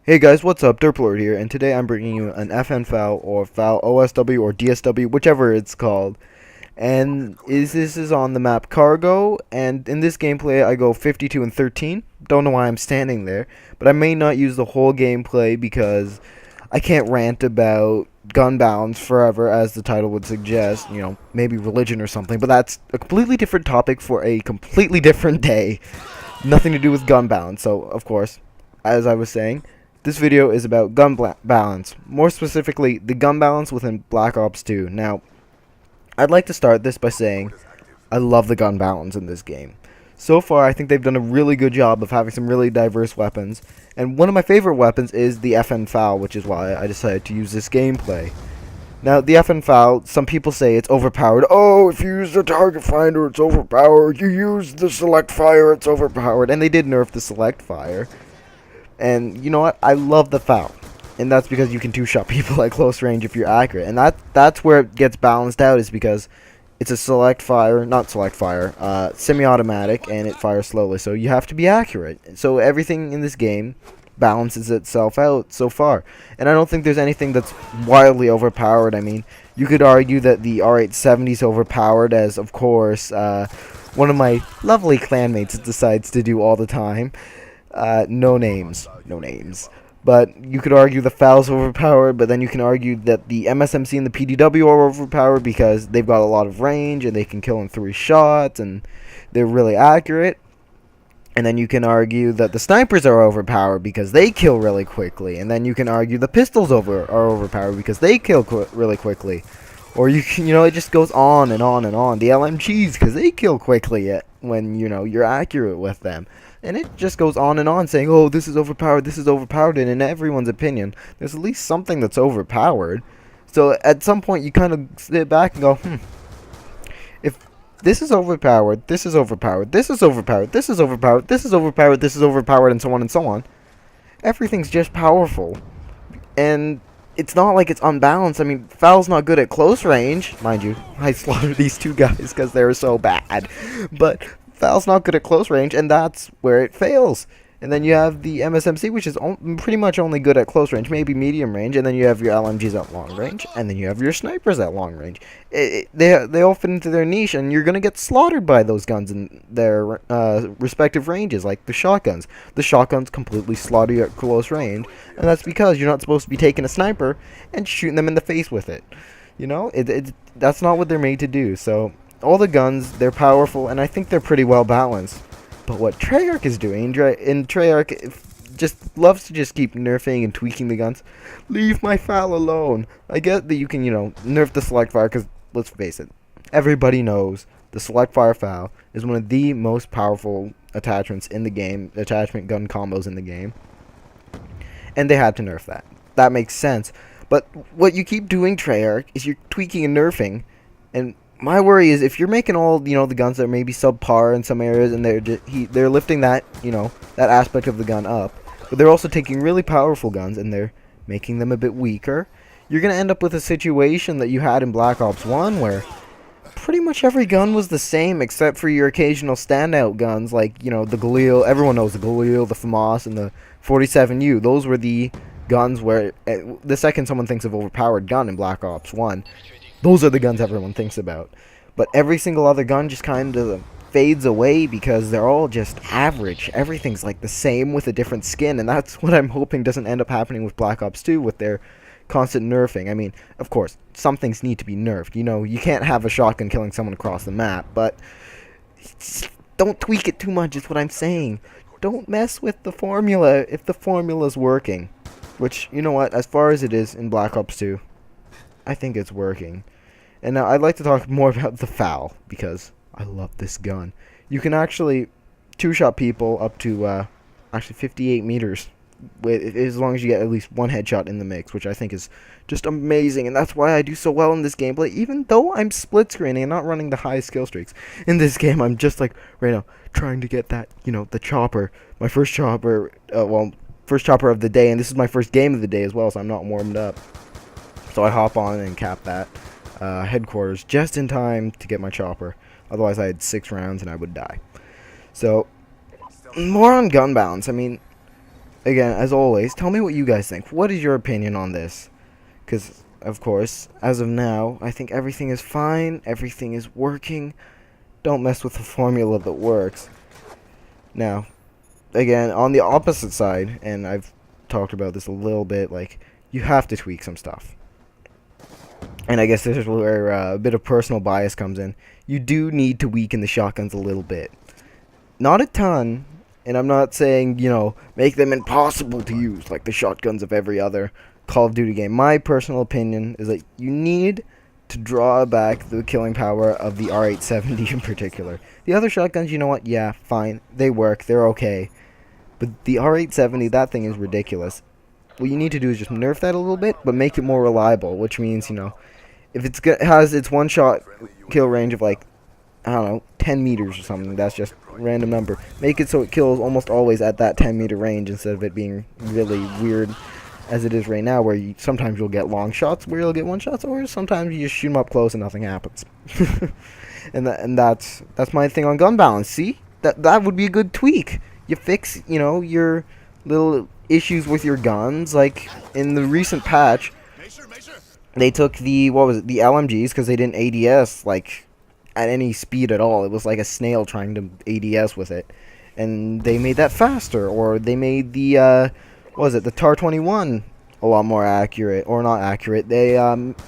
Hey guys, what's up? Derplord here, and today I'm bringing you an FN FAL or FAL OSW or DSW, whichever it's called. And this is on the map Cargo, and in this gameplay I go 52 and 13. Don't know why I'm standing there, but I may not use the whole gameplay because I can't rant about gun balance forever, as the title would suggest. You know, maybe religion or something, but that's a completely different topic for a completely different day. Nothing to do with gun balance. So, of course, as I was saying, this video is about gun balance, more specifically the gun balance within Black Ops 2. Now, I'd like to start this by saying I love the gun balance in this game. So far, I think they've done a really good job of having some really diverse weapons, and one of my favorite weapons is the FN FAL, which is why I decided to use this gameplay. Now, the FN FAL, some people say it's overpowered. Oh, if you use the target finder, it's overpowered. You use the select fire, it's overpowered. And they did nerf the select fire. And you know what? I love the FAL. And that's because you can two-shot people at close range if you're accurate. And that's where it gets balanced out, is because it's a select fire, not select fire, semi-automatic, and it fires slowly. So you have to be accurate. So everything in this game balances itself out so far. And I don't think there's anything that's wildly overpowered. I mean, you could argue that the R870 is overpowered, as, of course, one of my lovely clanmates decides to do all the time. No names. But you could argue the FAL's overpowered, but then you can argue that the MSMC and the PDW are overpowered because they've got a lot of range and they can kill in 3 shots and they're really accurate. And then you can argue that the snipers are overpowered because they kill really quickly. And then you can argue the pistols are overpowered because they kill really quickly. Or you can, it just goes on and on and on. The LMGs, because they kill quickly when, you're accurate with them. And it just goes on and on saying, oh, this is overpowered, and in everyone's opinion, there's at least something that's overpowered. So at some point, you kind of sit back and go, if this is overpowered, this is overpowered, this is overpowered, this is overpowered, this is overpowered, this is overpowered, and so on, everything's just powerful. And it's not like it's unbalanced. I mean, FAL's not good at close range. Mind you, I slaughtered these 2 guys because they were so bad. But FAL's not good at close range, and that's where it fails. And then you have the MSMC, which is pretty much only good at close range, maybe medium range, and then you have your LMGs at long range, and then you have your snipers at long range. They all fit into their niche, and you're going to get slaughtered by those guns in their respective ranges, like the shotguns. The shotguns completely slaughter you at close range, and that's because you're not supposed to be taking a sniper and shooting them in the face with it. That's not what they're made to do, so all the guns, they're powerful, and I think they're pretty well balanced. But what Treyarch is doing, Treyarch just loves to just keep nerfing and tweaking the guns. Leave my FAL alone. I get that you can, nerf the select fire, because, let's face it, everybody knows the select fire FAL is one of the most powerful attachments in the game, attachment gun combos in the game. And they had to nerf that. That makes sense. But what you keep doing, Treyarch, is you're tweaking and nerfing, and my worry is if you're making all, the guns that are maybe subpar in some areas, and they're lifting that, that aspect of the gun up, but they're also taking really powerful guns and they're making them a bit weaker, you're going to end up with a situation that you had in Black Ops 1 where pretty much every gun was the same except for your occasional standout guns like, the Galil. Everyone knows the Galil, the FAMAS, and the 47U. Those were the guns where, the second someone thinks of overpowered gun in Black Ops 1, those are the guns everyone thinks about. But every single other gun just kind of fades away because they're all just average. Everything's like the same with a different skin, and that's what I'm hoping doesn't end up happening with Black Ops 2 with their constant nerfing. I mean, of course, some things need to be nerfed. You can't have a shotgun killing someone across the map, but don't tweak it too much is what I'm saying. Don't mess with the formula if the formula's working. Which, you know what, as far as it is in Black Ops 2, I think it's working. And now I'd like to talk more about the FAL, because I love this gun. You can actually two-shot people up to actually 58 meters, as long as you get at least 1 headshot in the mix, which I think is just amazing, and that's why I do so well in this gameplay, even though I'm split-screening and not running the high skill streaks. In this game, I'm just like, right now, trying to get that, the chopper, my first chopper, first chopper of the day, and this is my first game of the day as well, so I'm not warmed up. So I hop on and cap that headquarters just in time to get my chopper. Otherwise, I had 6 rounds and I would die. So, more on gun balance. I mean, again, as always, tell me what you guys think. What is your opinion on this? Because, of course, as of now, I think everything is fine. Everything is working. Don't mess with the formula that works. Now, again, on the opposite side, and I've talked about this a little bit, like, you have to tweak some stuff. And I guess this is where a bit of personal bias comes in. You do need to weaken the shotguns a little bit. Not a ton, and I'm not saying, make them impossible to use, like the shotguns of every other Call of Duty game. My personal opinion is that you need to draw back the killing power of the R870 in particular. The other shotguns, you know what? Yeah, fine. They work. They're okay. But the R870, that thing is ridiculous. What you need to do is just nerf that a little bit, but make it more reliable, which means, if it has its one-shot kill range of, like, I don't know, 10 meters or something, that's just a random number. Make it so it kills almost always at that 10-meter range instead of it being really weird as it is right now, where sometimes you'll get long shots where you'll get one shots, or sometimes you just shoot them up close and nothing happens. and that's my thing on gun balance. See? That would be a good tweak. You fix, your little issues with your guns, like in the recent patch they took the LMGs, because they didn't ADS like at any speed at all. It was like a snail trying to ADS with it, and they made that faster. Or they made the the TAR-21 a lot more accurate, or not accurate. They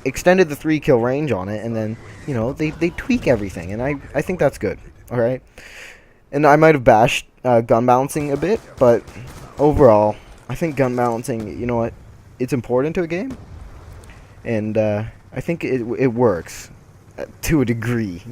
extended the 3-kill range on it, and then they tweak everything, and I think that's good. All right, and I might have bashed gun balancing a bit, but overall I think gun balancing, it's important to a game, and I think it works to a degree.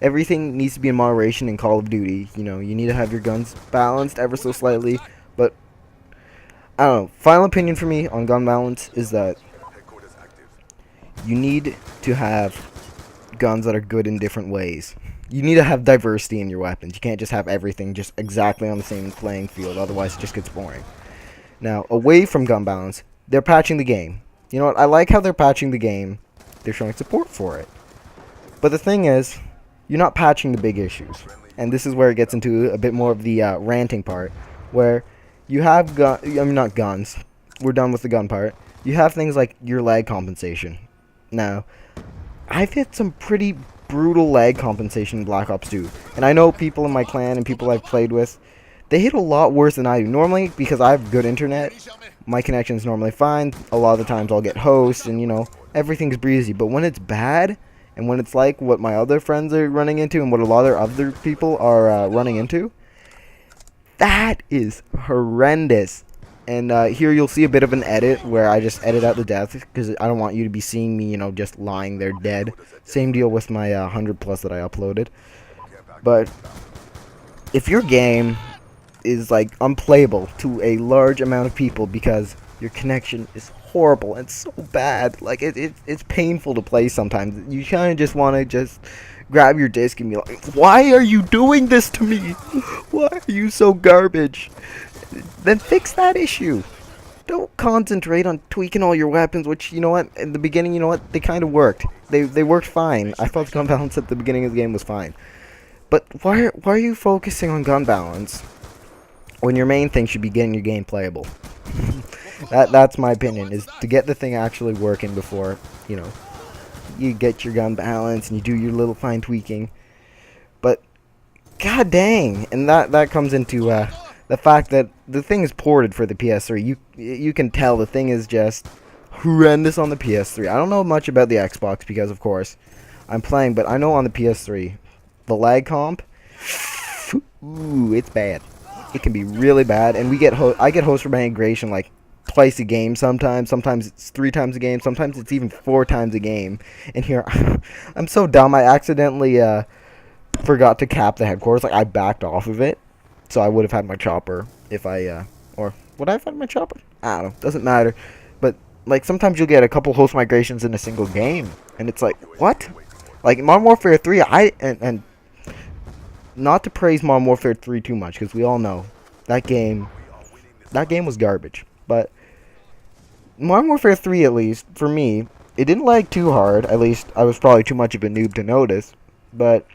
Everything needs to be in moderation in Call of Duty. You need to have your guns balanced ever so slightly, but I don't know. Final opinion for me on gun balance is that you need to have guns that are good in different ways. You need to have diversity in your weapons. You can't just have everything just exactly on the same playing field, otherwise it just gets boring. Now, away from gun balance, they're patching the game. You know what? I like how they're patching the game. They're showing support for it. But the thing is, you're not patching the big issues. And this is where it gets into a bit more of the ranting part, where you have not guns. We're done with the gun part. You have things like your lag compensation. Now, I've hit some pretty brutal lag compensation in Black Ops 2. And I know people in my clan and people I've played with, they hit a lot worse than I do. Normally, because I have good internet, my connection's normally fine. A lot of the times I'll get hosts and, everything's breezy. But when it's bad, and when it's like what my other friends are running into and what a lot of other people are running into, that is horrendous. And here you'll see a bit of an edit where I just edit out the death, because I don't want you to be seeing me, just lying there dead. Same deal with my 100 plus that I uploaded. But if your game is like unplayable to a large amount of people because your connection is horrible and so bad, like it's painful to play sometimes. You kind of just want to just grab your disc and be like, why are you doing this to me? Why are you so garbage? Then fix that issue. Don't concentrate on tweaking all your weapons, which, in the beginning, they kind of worked. They worked fine. I thought the gun balance at the beginning of the game was fine. But why are you focusing on gun balance when your main thing should be getting your game playable? That's my opinion, is to get the thing actually working before, you get your gun balance and you do your little fine tweaking. But god dang, and that comes into the fact that the thing is ported for the PS3. You can tell the thing is just horrendous on the PS3. I don't know much about the Xbox because, of course, I'm playing, but I know on the PS3, the lag comp, ooh, it's bad. It can be really bad, and I get host migration like twice a game sometimes. Sometimes it's 3 times a game. Sometimes it's even 4 times a game. And here, I'm so dumb. I accidentally forgot to cap the headquarters. Like, I backed off of it, so I would have had my chopper if I or would I have had my chopper? I don't know. Doesn't matter. But like sometimes you'll get a couple host migrations in a single game, and it's like, what? Like Modern Warfare 3, and not to praise Modern Warfare 3 too much, because we all know that game was garbage. But Modern Warfare 3, at least, for me, it didn't lag too hard. At least, I was probably too much of a noob to notice. But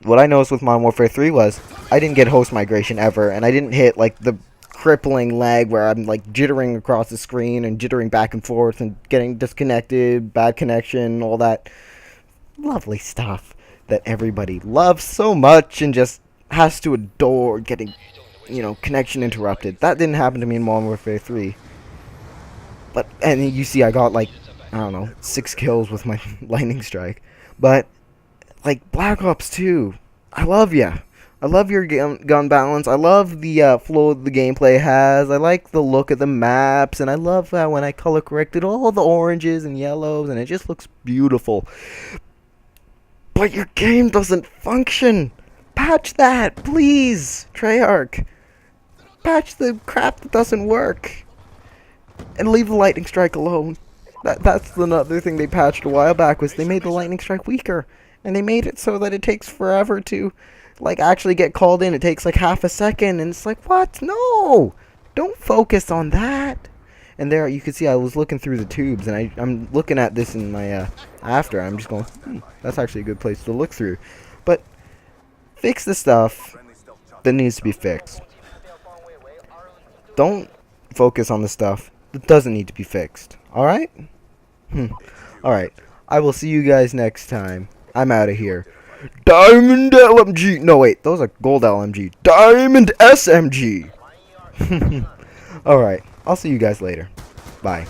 what I noticed with Modern Warfare 3 was I didn't get host migration ever, and I didn't hit, like, the crippling lag where I'm like jittering across the screen and jittering back and forth and getting disconnected, bad connection, all that lovely stuff that everybody loves so much and just has to adore getting, connection interrupted. That didn't happen to me in Modern Warfare 3. But, and you see I got like, I don't know, 6 kills with my lightning strike. But, like, Black Ops 2, I love ya. I love your gun balance. I love the flow the gameplay has. I like the look of the maps. And I love how when I color corrected all the oranges and yellows. And it just looks beautiful. But your game doesn't function. Patch that, please, Treyarch. Patch the crap that doesn't work. And leave the lightning strike alone. That's another thing they patched a while back, was they made the lightning strike weaker. And they made it so that it takes forever to, like, actually get called in. It takes like half a second, and it's like, what? No! Don't focus on that. And there, you can see I was looking through the tubes, and I'm looking at this in my, after. I'm just going, that's actually a good place to look through. But, fix the stuff that needs to be fixed. Don't focus on the stuff that doesn't need to be fixed. Alright? Alright. I will see you guys next time. I'm out of here. Diamond LMG! No, wait. Those are gold LMG. Diamond SMG! Alright. I'll see you guys later. Bye.